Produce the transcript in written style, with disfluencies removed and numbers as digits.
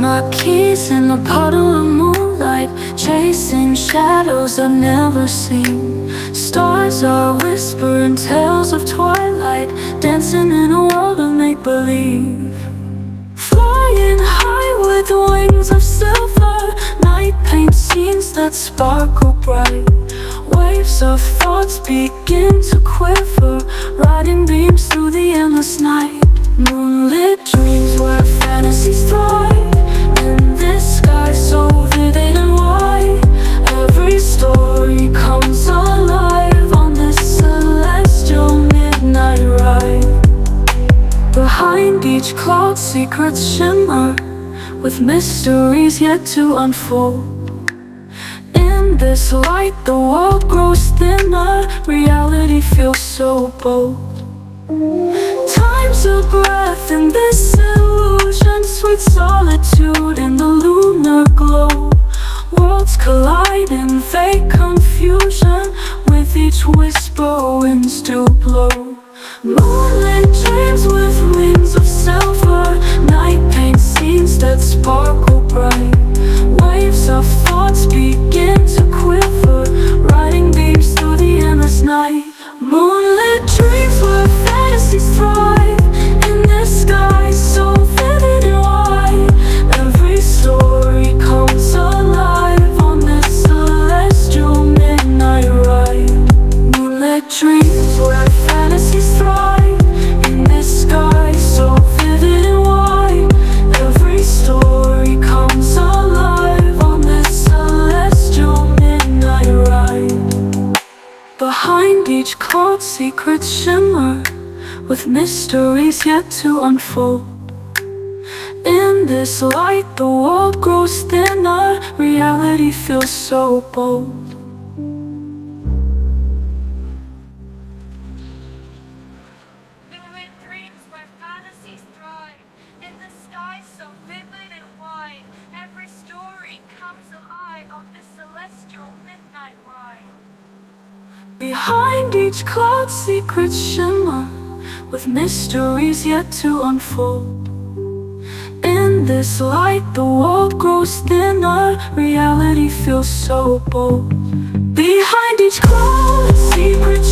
my keys in a puddle of moonlight, chasing shadows I've never seen. Stars are whispering tales of twilight, dancing in a world of make-believe. Flying high with wings of silver, night paints scenes that sparkle bright. Waves of thoughts begin to quiver, riding beams through the endless night. Moonlit dreams where fantasies thrive, in this sky so vivid and wide. Every story comes alive on this celestial midnight ride. Behind each cloud secrets shimmer, with mysteries yet to unfold. In this light the world grows thinner, reality feels so bold. Time's a breath in this illusion, sweet solitude in the lunar glow. Worlds collide in fake confusion, with each whisper winds do blow. Moonlit dreams with wings of silver, night paints scenes that sparkle bright. Waves of thoughts begin to quiver, riding beams through the endless night. Moonlit dreams where fantasies thrive, in this sky so vivid and wide. Every story comes alive on this celestial midnight ride. Moonlit dreams where fantasies thrive, in this sky so vivid and wide. Every story comes alive on this celestial midnight ride. Behind each cloud secrets shimmer, with mysteries yet to unfold. In this light the world grows thinner, reality feels so bold. Vivid dreams where fantasies thrive, in the sky so vivid and wide. Every story comes alive on this celestial midnight ride. Behind each cloud secrets shimmer, with mysteries yet to unfold. In this light the world grows thinner, reality feels so bold. Behind each cloud secrets